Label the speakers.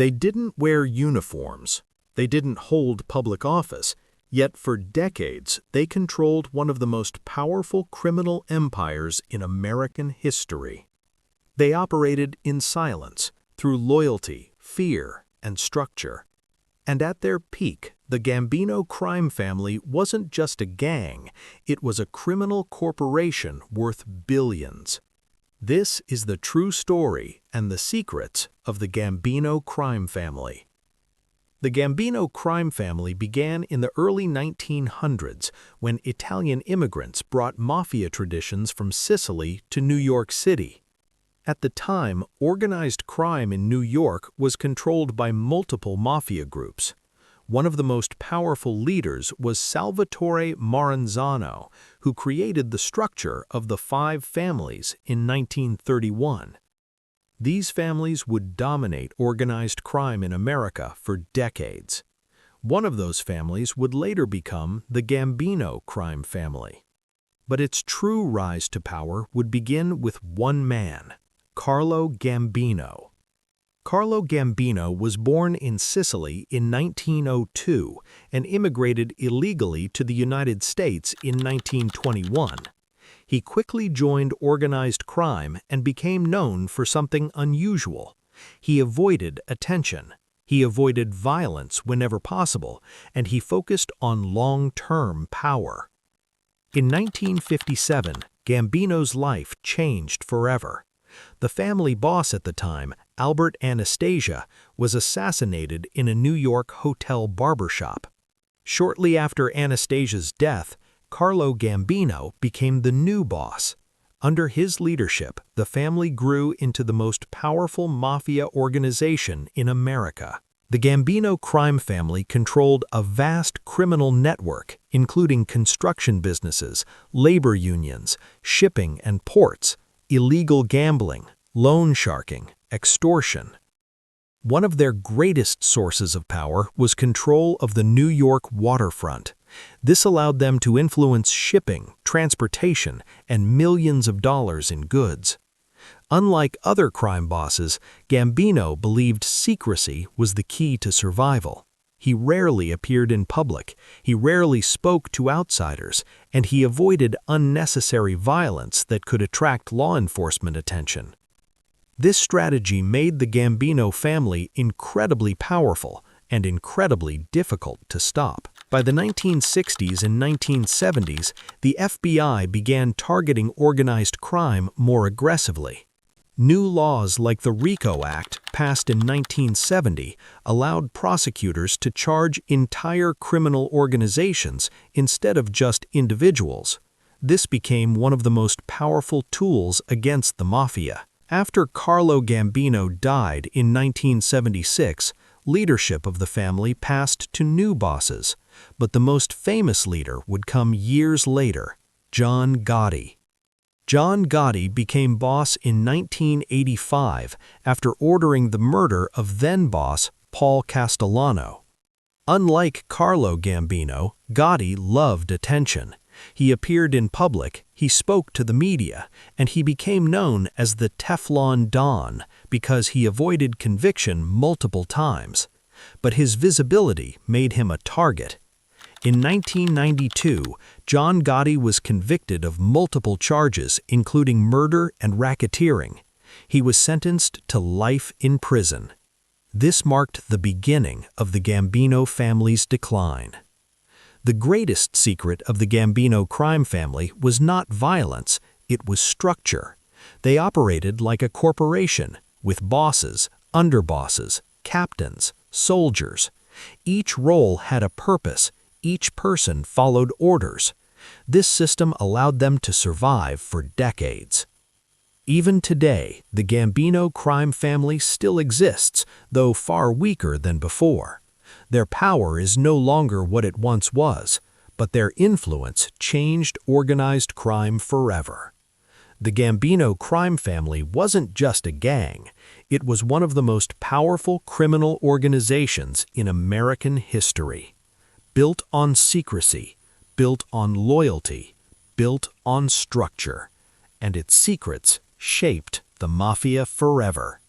Speaker 1: They didn't wear uniforms. They didn't hold public office. Yet for decades, they controlled one of the most powerful criminal empires in American history. They operated in silence, through loyalty, fear, and structure. And at their peak, the Gambino crime family wasn't just a gang, it was a criminal corporation worth billions. This is the true story and the secrets of the Gambino crime family. The Gambino crime family began in the early 1900s when Italian immigrants brought Mafia traditions from Sicily to New York City. At the time, organized crime in New York was controlled by multiple Mafia groups. One of the most powerful leaders was Salvatore Maranzano, who created the structure of the Five Families in 1931. These families would dominate organized crime in America for decades. One of those families would later become the Gambino crime family. But its true rise to power would begin with one man, Carlo Gambino. Carlo Gambino was born in Sicily in 1902 and immigrated illegally to the United States in 1921. He quickly joined organized crime and became known for something unusual. He avoided attention. He avoided violence whenever possible, and he focused on long-term power. In 1957, Gambino's life changed forever. The family boss at the time, Albert Anastasia, was assassinated in a New York hotel barbershop. Shortly after Anastasia's death, Carlo Gambino became the new boss. Under his leadership, the family grew into the most powerful mafia organization in America. The Gambino crime family controlled a vast criminal network, including construction businesses, labor unions, shipping and ports, illegal gambling, loan sharking, extortion. One of their greatest sources of power was control of the New York waterfront. This allowed them to influence shipping, transportation, and millions of dollars in goods. Unlike other crime bosses, Gambino believed secrecy was the key to survival. He rarely appeared in public, he rarely spoke to outsiders, and he avoided unnecessary violence that could attract law enforcement attention. This strategy made the Gambino family incredibly powerful and incredibly difficult to stop. By the 1960s and 1970s, the FBI began targeting organized crime more aggressively. New laws like the RICO Act, passed in 1970, allowed prosecutors to charge entire criminal organizations instead of just individuals. This became one of the most powerful tools against the Mafia. After Carlo Gambino died in 1976, leadership of the family passed to new bosses, but the most famous leader would come years later, John Gotti. John Gotti became boss in 1985 after ordering the murder of then-boss Paul Castellano. Unlike Carlo Gambino, Gotti loved attention. He appeared in public, he spoke to the media, and he became known as the Teflon Don because he avoided conviction multiple times. But his visibility made him a target. In 1992, John Gotti was convicted of multiple charges, including murder and racketeering. He was sentenced to life in prison. This marked the beginning of the Gambino family's decline. The greatest secret of the Gambino crime family was not violence, it was structure. They operated like a corporation, with bosses, underbosses, captains, soldiers. Each role had a purpose, each person followed orders. This system allowed them to survive for decades. Even today, the Gambino crime family still exists, though far weaker than before. Their power is no longer what it once was, but their influence changed organized crime forever. The Gambino crime family wasn't just a gang, it was one of the most powerful criminal organizations in American history. Built on secrecy, built on loyalty, built on structure, and its secrets shaped the Mafia forever.